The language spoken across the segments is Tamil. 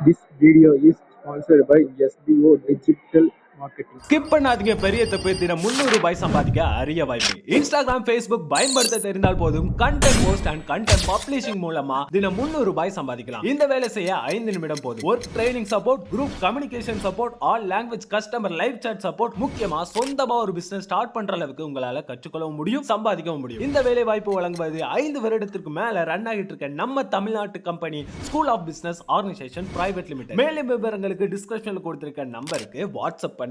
This video is sponsored by SBO Digital Marketing. Skip பண்ணாதீங்க. பெரிய தப்பு. தினம் 300 ரூபாய் சம்பாதிக்க அரிய வாய்ப்பு. இன்ஸ்டாகிராம், ஃபேஸ்புக் பயன்படுத்த தெரிந்தால் போதும் content post and content publishing மூலமா தினம் 300 ரூபாய் சம்பாதிக்கலாம். இந்த வேலை செய்ய 5 நிமிடம் போதும். Work training support, group communication support, all language customer live chat support, முக்கியமா சொந்தமா ஒரு பிசினஸ் ஸ்டார்ட் பண்ற அளவுக்கு உங்களால கற்றுக்கொள்ளவும் முடியும், சம்பாதிக்கவும் முடியும். இந்த வேலை வாய்ப்பு வழங்குவது 5 வருடத்திற்கு மேல ரன் ஆகிட்டு இருக்க நம்ம தமிழ்நாட்டு company school of business organisation private limited. மேலும் விவரங்களுக்கு டிஸ்கிரிப்ஷன்ல கொடுத்திருக்க நம்பருக்கு வாட்ஸ்அப் பண்ணுங்க.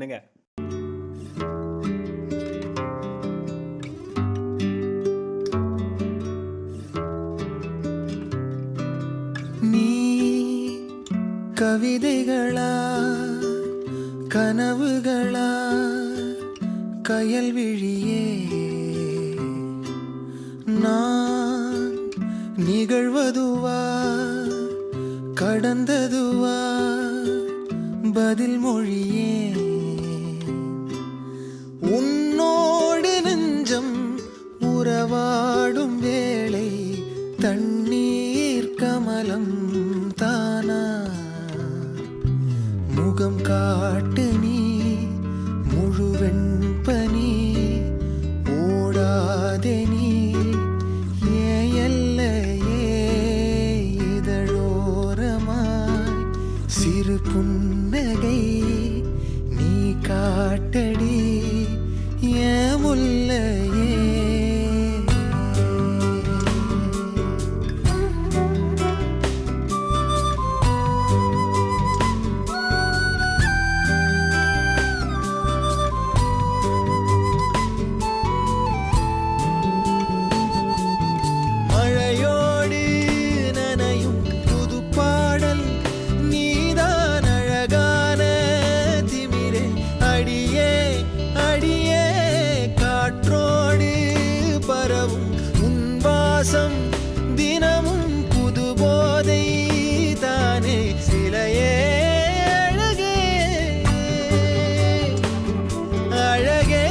கவிதைகளா கனவுகளா கயல்விழியே நான் நிகழ்வதுவா கடந்ததுவா பதில் மொழியே உன்னோடு நெஞ்சம் உறவாடும் வேளை தண்ணீர் கமலம் தானா முகம் காட்டு நீ முழுவெண் பனி ஓடாதே நீ எல்லையே இதழோரமாய் சிறு புன்னகை நீ காட்டடி ஏன் முல்லையே தினமும் புது போதை தானே சிலையே அழகே அழகே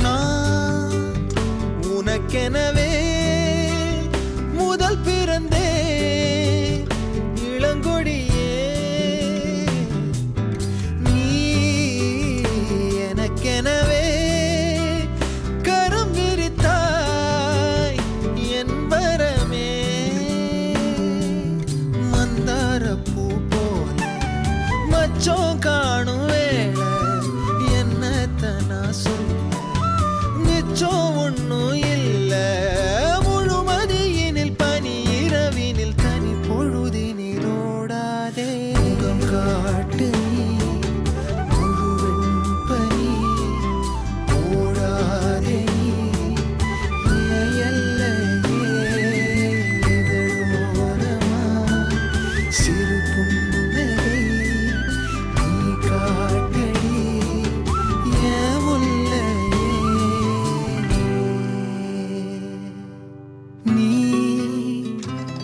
நான் உனக்கெனவே பிறந்தே இளங்கொடியே நீ எனக்கெனவே கரம் விரித்தாய் என் வரமே மந்தார பூ போல மச்சம் காணும் வேளை என்னத்தனா சொல்ல மிச்சம் ஒன்னும் இல்லை காட்டு முழுவெண் பனி ஓடாதே எல்லையே இதழோரமாய் சிறு புன்னகை நீ காட்டடி ஏன் முல்லையே நீ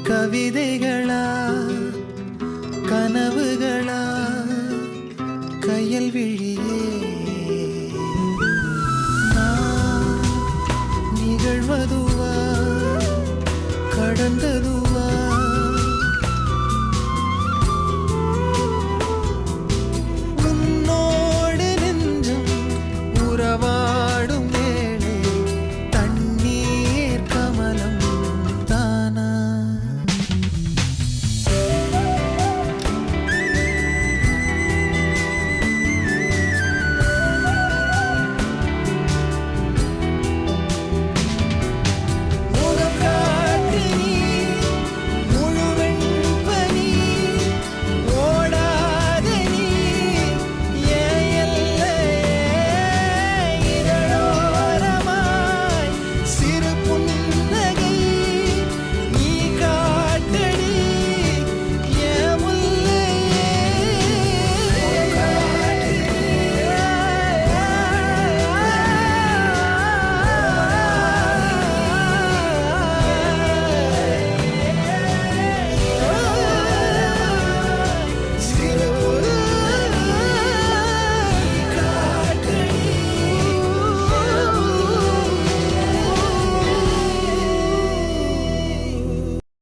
கவிதைகளா கனவுகளா கயல்விழி